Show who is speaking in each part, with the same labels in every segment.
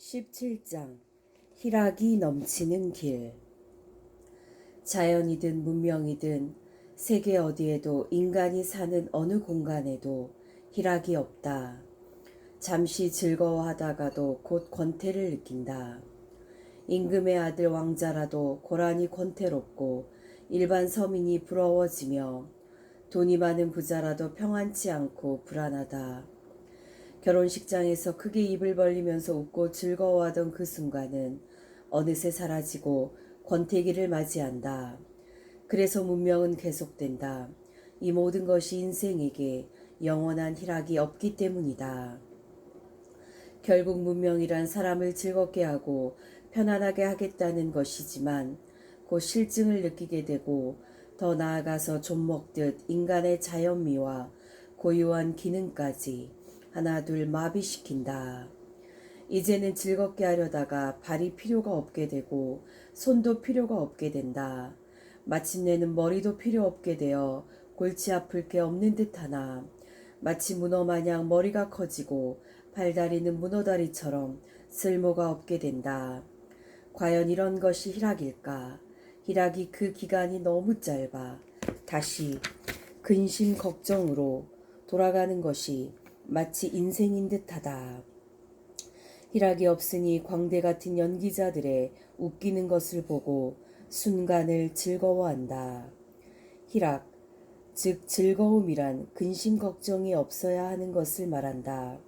Speaker 1: 17장 희락이 넘치는 길. 자연이든 문명이든 세계 어디에도 인간이 사는 어느 공간에도 희락이 없다. 잠시 즐거워하다가도 곧 권태를 느낀다. 임금의 아들 왕자라도 고라니 권태롭고 일반 서민이 부러워지며 돈이 많은 부자라도 평안치 않고 불안하다. 결혼식장에서 크게 입을 벌리면서 웃고 즐거워하던 그 순간은 어느새 사라지고 권태기를 맞이한다. 그래서 문명은 계속된다. 이 모든 것이 인생에게 영원한 희락이 없기 때문이다. 결국 문명이란 사람을 즐겁게 하고 편안하게 하겠다는 것이지만 곧 실증을 느끼게 되고 더 나아가서 좀 먹듯 인간의 자연미와 고유한 기능까지 하나둘 마비시킨다. 이제는 즐겁게 하려다가 발이 필요가 없게 되고 손도 필요가 없게 된다. 마침내는 머리도 필요 없게 되어 골치 아플 게 없는 듯하나 마치 문어 마냥 머리가 커지고 팔다리는 문어다리처럼 쓸모가 없게 된다. 과연 이런 것이 희락일까? 희락이 그 기간이 너무 짧아 다시 근심 걱정으로 돌아가는 것이 마치 인생인 듯하다. 희락이 없으니 광대 같은 연기자들의 웃기는 것을 보고 순간을 즐거워한다. 희락, 즉 즐거움이란 근심 걱정이 없어야 하는 것을 말한다.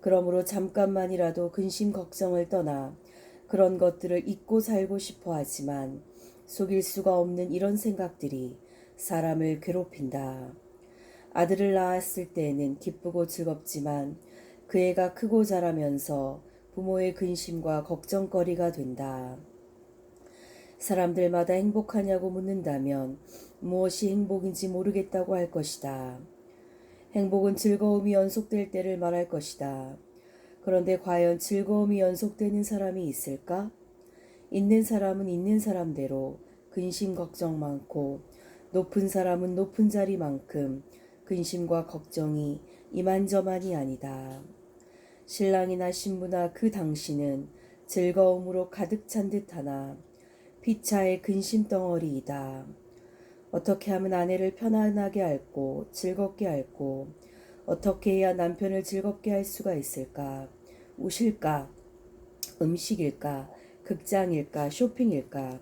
Speaker 1: 그러므로 잠깐만이라도 근심 걱정을 떠나 그런 것들을 잊고 살고 싶어 하지만 속일 수가 없는 이런 생각들이 사람을 괴롭힌다. 아들을 낳았을 때에는 기쁘고 즐겁지만 그 애가 크고 자라면서 부모의 근심과 걱정거리가 된다. 사람들마다 행복하냐고 묻는다면 무엇이 행복인지 모르겠다고 할 것이다. 행복은 즐거움이 연속될 때를 말할 것이다. 그런데 과연 즐거움이 연속되는 사람이 있을까? 있는 사람은 있는 사람대로 근심 걱정 많고 높은 사람은 높은 자리만큼 근심과 걱정이 이만저만이 아니다. 신랑이나 신부나 그 당신은 즐거움으로 가득 찬 듯하나 피차의 근심 덩어리이다. 어떻게 하면 아내를 편안하게 앓고 즐겁게 앓고 어떻게 해야 남편을 즐겁게 할 수가 있을까? 옷일까? 음식일까? 극장일까? 쇼핑일까?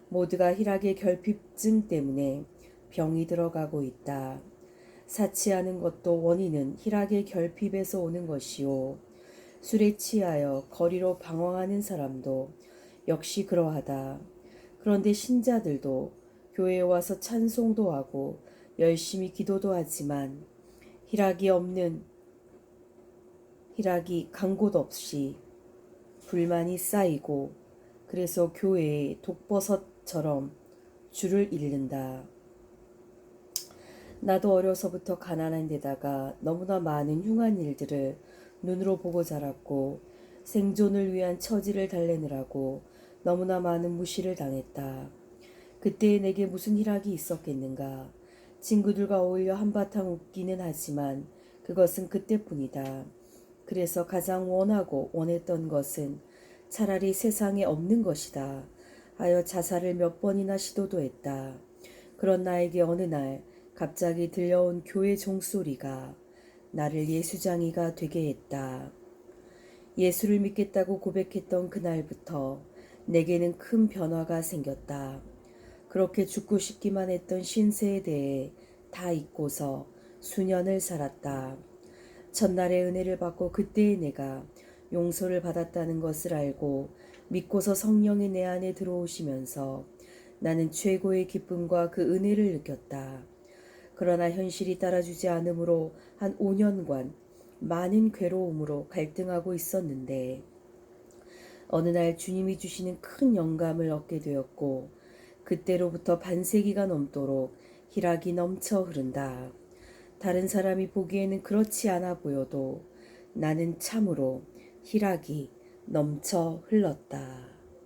Speaker 1: 모두가 희락의 결핍증 때문에 병이 들어가고 있다. 사치하는 것도 원인은 희락의 결핍에서 오는 것이요. 술에 취하여 거리로 방황하는 사람도 역시 그러하다. 그런데 신자들도 교회에 와서 찬송도 하고 열심히 기도도 하지만 희락이 간 곳 없이 불만이 쌓이고 그래서 교회에 독버섯처럼 줄을 잇는다. 나도 어려서부터 가난한 데다가 너무나 많은 흉한 일들을 눈으로 보고 자랐고 생존을 위한 처지를 달래느라고 너무나 많은 무시를 당했다. 그때에 내게 무슨 희락이 있었겠는가. 친구들과 어울려 한바탕 웃기는 하지만 그것은 그때뿐이다. 그래서 가장 원하고 원했던 것은 차라리 세상에 없는 것이다 하여 자살을 몇 번이나 시도도 했다. 그런 나에게 어느 날 갑자기 들려온 교회 종소리가 나를 예수장이가 되게 했다. 예수를 믿겠다고 고백했던 그날부터 내게는 큰 변화가 생겼다. 그렇게 죽고 싶기만 했던 신세에 대해 다 잊고서 수년을 살았다. 첫날의 은혜를 받고 그때의 내가 용서를 받았다는 것을 알고 믿고서 성령이 내 안에 들어오시면서 나는 최고의 기쁨과 그 은혜를 느꼈다. 그러나 현실이 따라주지 않으므로 한 5년간 많은 괴로움으로 갈등하고 있었는데 어느 날 주님이 주시는 큰 영감을 얻게 되었고 그때로부터 반세기가 넘도록 희락이 넘쳐 흐른다. 다른 사람이 보기에는 그렇지 않아 보여도 나는 참으로 희락이 넘쳐 흘렀다.